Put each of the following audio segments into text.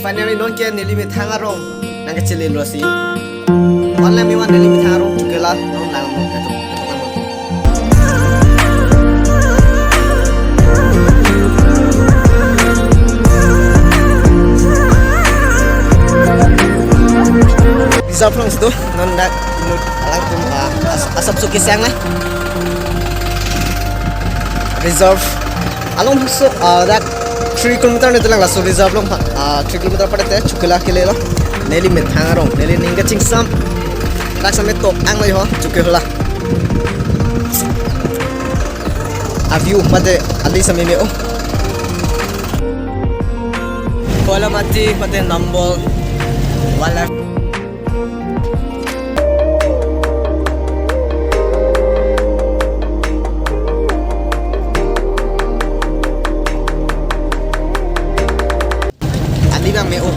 finally non ke nili mi thanga rong nang ke chile lo si online mi wan nili mi thanga rong kela non nang mo ke to reserve long tu non dak alang tum asap suki siang lah reserve along so dak 3 kilometer ni telang lasu reserve long 3 kilometer pada teh cukela kile lo neli met hangarong neli ningga cingsam dak sampai top ang lagi ho cukela view pada ali sampai me oh kola mati pada nambol wala me oh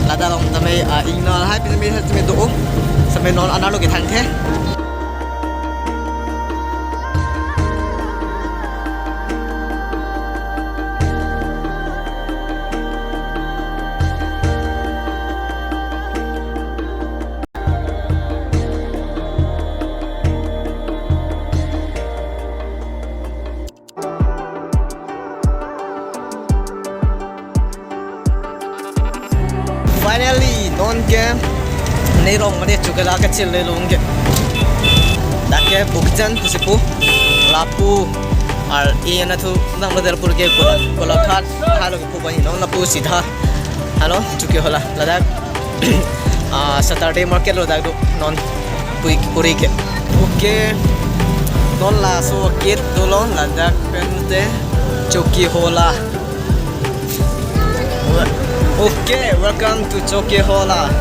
lada long sampai inal hai sampai do sampai non analo ke thang the finally non game nei rong mane chukela ka chil le long ge dake bukjan tusipu lapu ar ena thu nang madarpur ke kola khat halo ke pubani non lapu sidha halo chuke hola ladak saturday market lo dak do non puri ke okay non la so gate do lo ladak pente chuki hola. Okay, welcome to Choke Hola.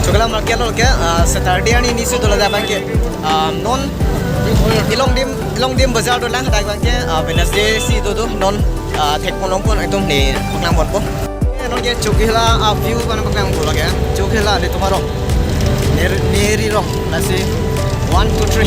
Chokela market lo ke Saturday ani nisu dola da bang ke non ilong dim bazar do lang hadai bang ke Wednesday si do non thek polong pon ekdom ne paklang bon po. Non ke Choke Hola view ban paklang bo la ke Choke Hola ne tomaro neri ro la se 1 2 3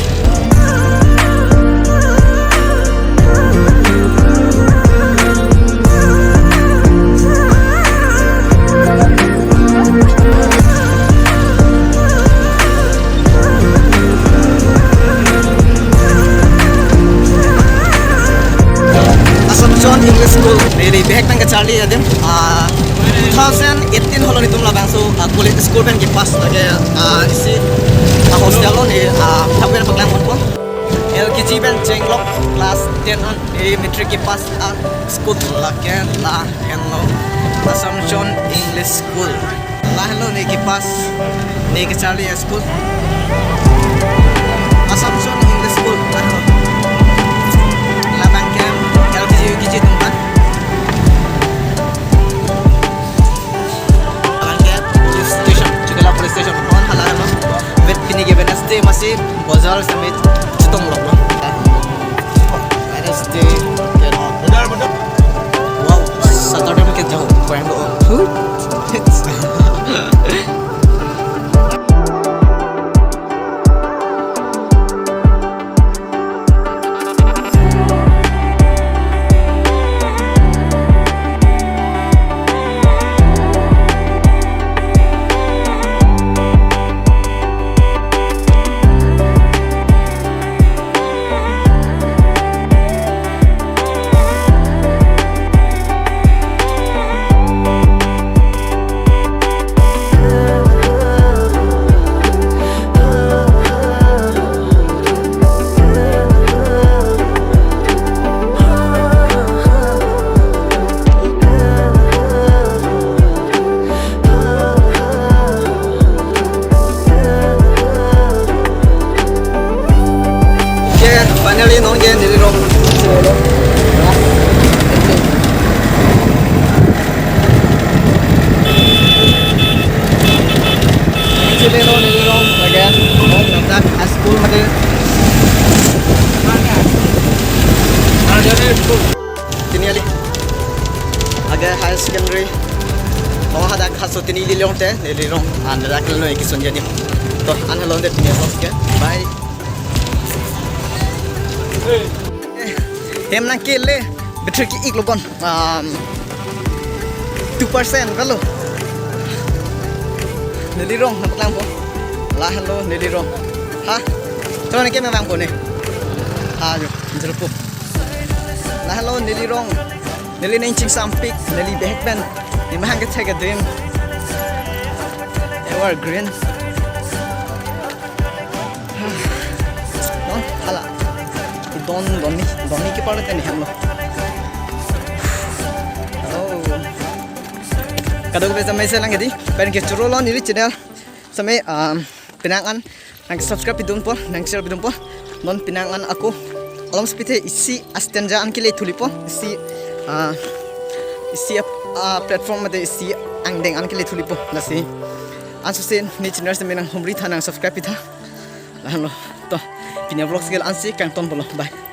English school dari behek nang Charlie adim 2018 holo ni tumla bangso college school pen ki pas lage isi hostel lo ni thapen paklang pon pon LKG pen chenglok class 10 on di metric ki pas school lage la hello Assumption English School la hello ni ki pas ni ki Charlie school Assumption English School la hello la bangkem LKG tempat bangkem police station Chukela police station on halan lo vet pini ke Wednesday masih bazar sampai citong lo Wednesday benar wow Saturday makin jauh kurang lo finally non game nili rong solo chile no nili rong again non namdak school mate tini ali aga high secondary mo hada khaso tini li long te nili rong anda dak lo ekison jadi to an hello de tini oske bye hem nang kele betul ki ik lobon 2% kalau nilirong nampak lang po lah hello nilirong ha coba nih memang po nih ayo jero po lah hello nilirong nili naincing sampik nili behekben ni mahang ke tega dim evergreen non hala don nih ke parte nih hello kadang kita mesej lang di, pengen kita rolon ini channel, sampai pinangan, nang subscribe bidun po, nang share bidun po, non pinangan aku, alam seperti isi astenjaan kile tuli po, isi platform ada isi angdeng an kile tuli po, nasi, ansusin ni channel sampai nang humri nang subscribe kita, lalu toh, punya vlog segala ansi kang ton bolo, bye.